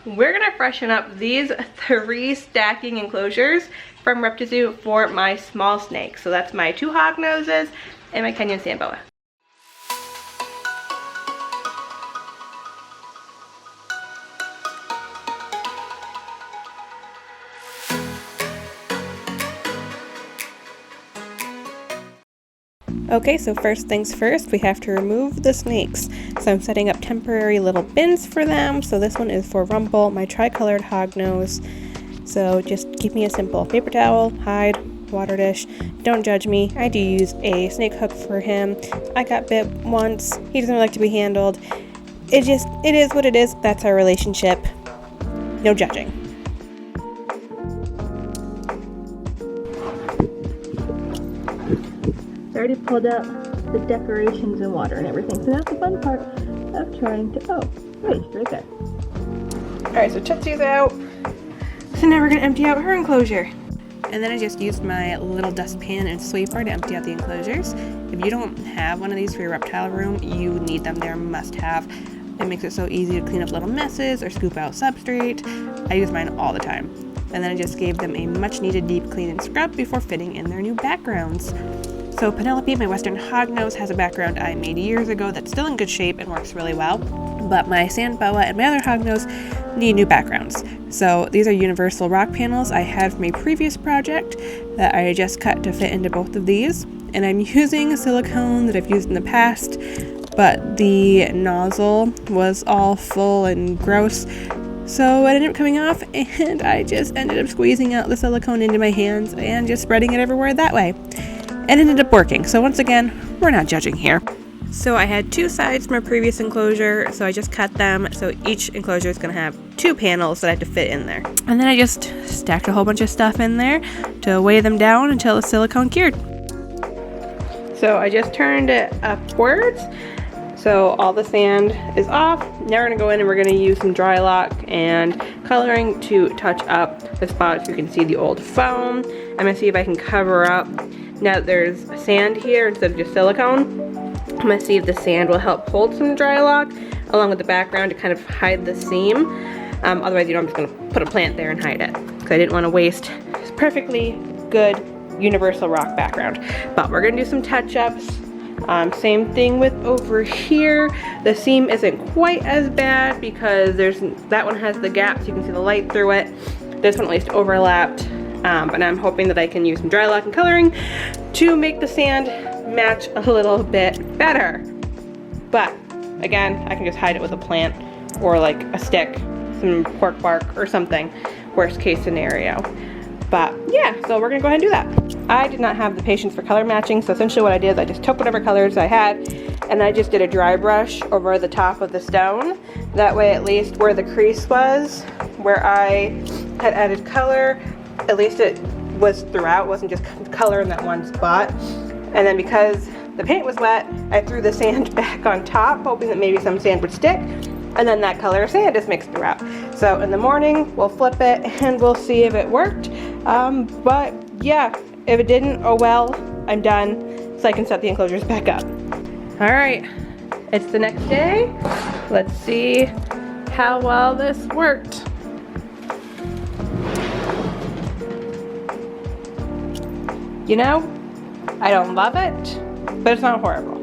we're gonna freshen up these 3 stacking enclosures from Reptizoo for my small snakes. So that's my 2 hognoses and my Kenyan sand boa. Okay, so first things first, we have to remove the snakes. So I'm setting up temporary little bins for them. So this one is for Rumble, my tricolored hognose. So just keep me a simple paper towel, hide, water dish. Don't judge me. I do use a snake hook for him. I got bit once. He doesn't like to be handled. It is what it is. That's our relationship. No judging. I already pulled out the decorations and water and everything. So that's the fun part of trying to, oh, wait, right there. Alright, so Tootsie's out. So now we're going to empty out her enclosure. And then I just used my little dustpan and sweeper to empty out the enclosures. If you don't have one of these for your reptile room, you need them. They're a must-have. It makes it so easy to clean up little messes or scoop out substrate. I use mine all the time. And then I just gave them a much-needed deep clean and scrub before fitting in their new backgrounds. So Penelope, my western hognose, has a background I made years ago that's still in good shape and works really well. But my sand boa and my other hognose need new backgrounds. So these are universal rock panels I had from a previous project that I just cut to fit into both of these. And I'm using silicone that I've used in the past, but the nozzle was all full and gross. So it ended up coming off, and I just ended up squeezing out the silicone into my hands and just spreading it everywhere that way. It ended up working. So once again, we're not judging here. So I had 2 sides from a previous enclosure, so I just cut them. So each enclosure is going to have 2 panels that I have to fit in there. And then I just stacked a whole bunch of stuff in there to weigh them down until the silicone cured. So I just turned it upwards. So all the sand is off. Now we're going to go in and we're going to use some dry lock and coloring to touch up the spots. You can see the old foam. I'm going to see if I can cover up. Now that there's sand here instead of just silicone, I'm going to see if the sand will help hold some dry lock along with the background to kind of hide the seam. Otherwise, I'm just going to put a plant there and hide it because I didn't want to waste this perfectly good universal rock background. But we're going to do some touch-ups. Same thing with over here. The seam isn't quite as bad because that one has the gap so you can see the light through it. This one at least overlapped. And I'm hoping that I can use some dry lock and coloring to make the sand match a little bit better. But again, I can just hide it with a plant or like a stick, some pork bark or something, worst case scenario. But yeah, so we're gonna go ahead and do that. I did not have the patience for color matching, so essentially what I did is I just took whatever colors I had and I just did a dry brush over the top of the stone. That way at least where the crease was, where I had added color, at least it was throughout, wasn't just color in that one spot. And then because the paint was wet, I threw the sand back on top, hoping that maybe some sand would stick. And then that color of sand is mixed throughout. So in the morning, we'll flip it and we'll see if it worked. But yeah, if it didn't, oh well, I'm done. So I can set the enclosures back up. All right, it's the next day. Let's see how well this worked. You know, I don't love it, but it's not horrible.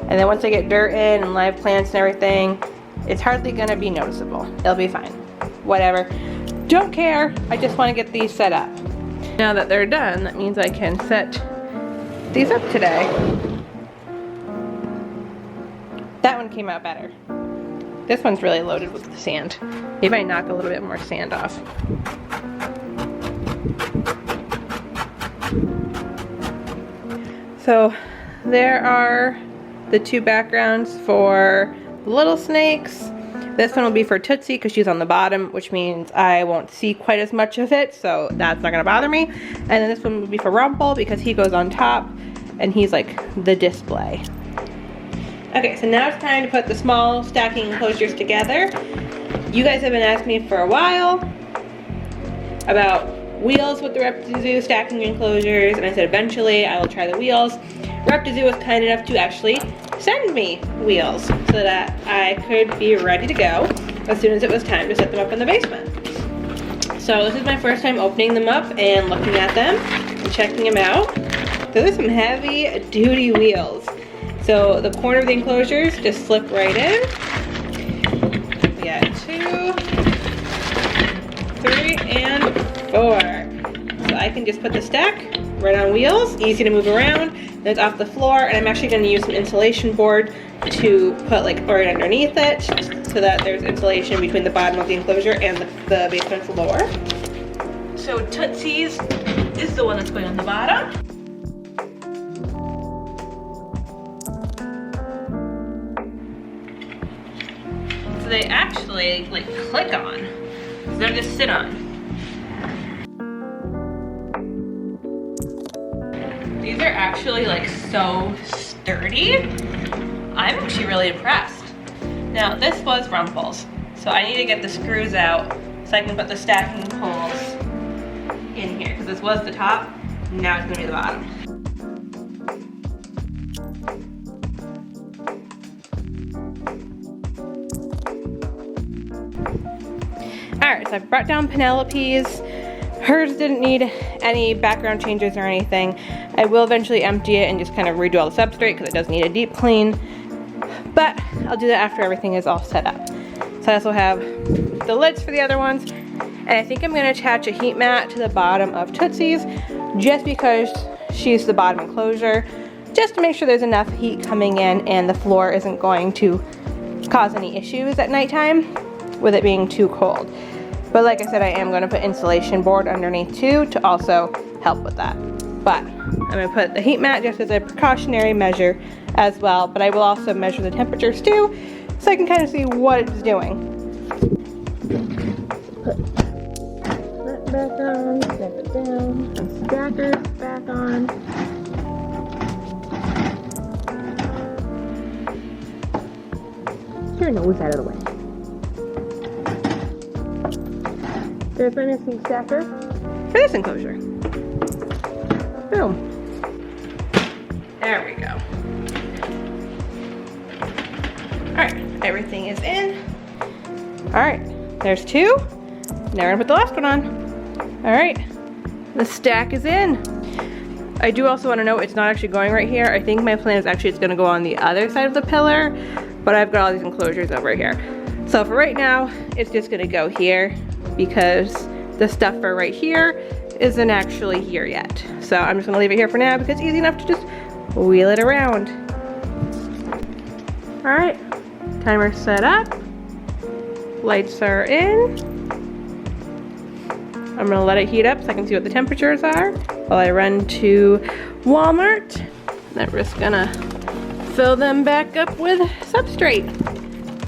And then once I get dirt in and live plants and everything, it's hardly gonna be noticeable. It'll be fine. Whatever. Don't care. I just want to get these set up. Now that they're done, that means I can set these up today. That one came out better. This one's really loaded with the sand. Maybe I knock a little bit more sand off. So there are the 2 backgrounds for the little snakes. This one will be for Tootsie because she's on the bottom, which means I won't see quite as much of it, so that's not going to bother me. And then this one will be for Rumble because he goes on top and he's like the display. Okay, so now it's time to put the small stacking enclosures together. You guys have been asking me for a while about wheels with the Reptizoo stacking enclosures, and I said eventually I will try the wheels. Reptizoo was kind enough to actually send me wheels so that I could be ready to go. as soon as it was time to set them up in the basement. So this is my first time opening them up and looking at them and checking them out. Those are some heavy duty wheels. So the corner of the enclosures just slip right in. We got 2, 3, and 4. So I can just put the stack right on wheels, easy to move around. Then it's off the floor, and I'm actually going to use some insulation board to put like right underneath it so that there's insulation between the bottom of the enclosure and the basement floor. So Tootsie's is the one that's going on the bottom. So they actually like click on, so they're just sit on. These are actually like so sturdy. I'm actually really impressed. Now this was Rumple's, so I need to get the screws out so I can put the stacking poles in here, because this was the top, now it's gonna be the bottom. Alright, so I've brought down Penelope's. Hers didn't need any background changes or anything. I will eventually empty it and just kind of redo all the substrate because it does need a deep clean. But I'll do that after everything is all set up. So I also have the lids for the other ones. And I think I'm going to attach a heat mat to the bottom of Tootsie's just because she's the bottom enclosure. Just to make sure there's enough heat coming in and the floor isn't going to cause any issues at nighttime with it being too cold. But like I said, I am going to put insulation board underneath too to also help with that. But I'm going to put the heat mat just as a precautionary measure as well. But I will also measure the temperatures too, so I can kind of see what it's doing. Put that back on, snap it down, some stackers back on. Get your nose out of the way. There's my missing stacker for this enclosure. Boom. There we go. Alright, everything is in. Alright, there's 2. Now we're gonna put the last one on. Alright, the stack is in. I do also want to note it's not actually going right here. I think my plan is actually it's gonna go on the other side of the pillar, but I've got all these enclosures over here. So for right now, it's just gonna go here, because the stuff for right here isn't actually here yet. So I'm just gonna leave it here for now because it's easy enough to just wheel it around. All right, timer set up. Lights are in. I'm gonna let it heat up so I can see what the temperatures are while I run to Walmart. Then we're just gonna fill them back up with substrate.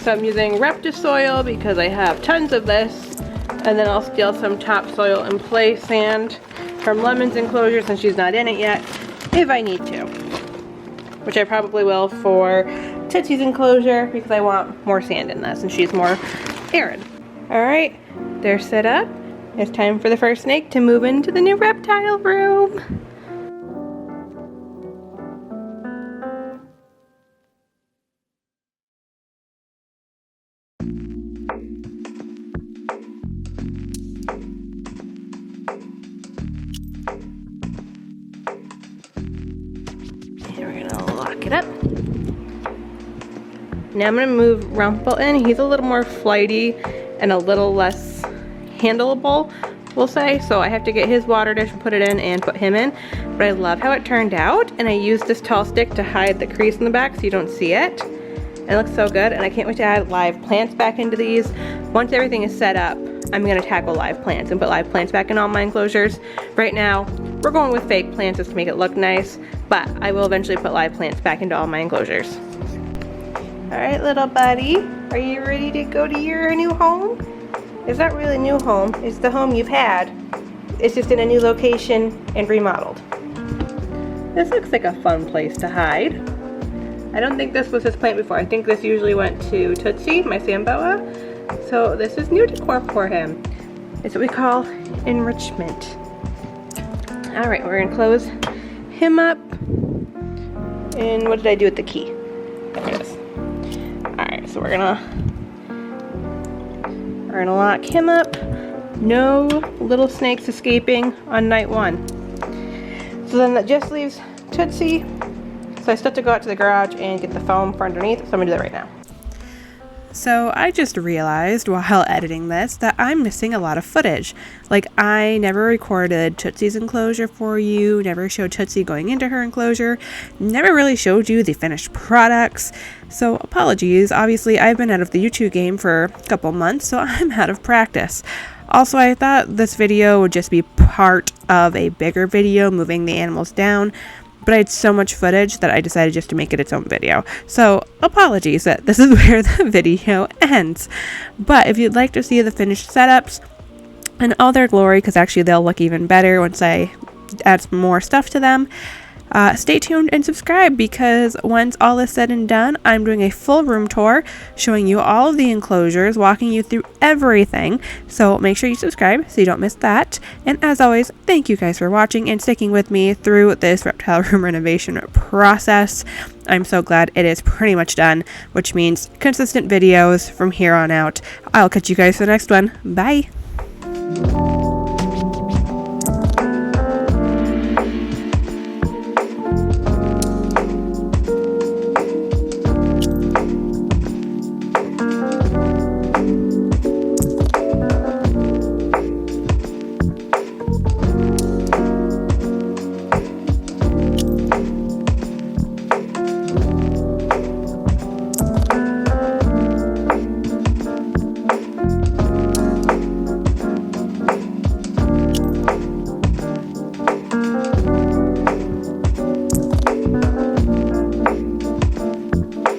So I'm using Reptizoo because I have tons of this. And then I'll steal some topsoil and play sand from Lemon's enclosure since she's not in it yet, if I need to. Which I probably will for Tootsie's enclosure because I want more sand in this and she's more arid. Alright, they're set up. It's time for the first snake to move into the new reptile room. It up. Now I'm going to move Rumple in. He's a little more flighty and a little less handleable, we'll say. So I have to get his water dish and put it in and put him in. But I love how it turned out. And I used this tall stick to hide the crease in the back so you don't see it. And it looks so good. And I can't wait to add live plants back into these. Once everything is set up, I'm going to tackle live plants and put live plants back in all my enclosures. Right now, we're going with fake plants just to make it look nice, but I will eventually put live plants back into all my enclosures. All right, little buddy, are you ready to go to your new home? It's not really a new home, it's the home you've had. It's just in a new location and remodeled. This looks like a fun place to hide. I don't think this was his plant before. I think this usually went to Tootsie, my Samboa. So this is new decor for him. It's what we call enrichment. All right, we're gonna close him up. And what did I do with the key? There it is. All right, so we're gonna We're gonna lock him up. No little snakes escaping on night 1. So then that just leaves Tootsie. So I still have to go out to the garage and get the foam for underneath, so I'm gonna do that right now. So I just realized while editing this that I'm missing a lot of footage. Like, I never recorded Tootsie's enclosure for you, never showed Tootsie going into her enclosure, never really showed you the finished products. So apologies, obviously I've been out of the YouTube game for a couple months, so I'm out of practice. Also, I thought this video would just be part of a bigger video moving the animals down, but I had so much footage that I decided just to make it its own video. So apologies that this is where the video ends. But if you'd like to see the finished setups in all their glory, because actually they'll look even better once I add some more stuff to them, stay tuned and subscribe, because once all is said and done, I'm doing a full room tour showing you all of the enclosures, walking you through everything. So make sure you subscribe so you don't miss that. And as always, thank you guys for watching and sticking with me through this reptile room renovation process. I'm so glad it is pretty much done, which means consistent videos from here on out. I'll catch you guys for the next one. Bye!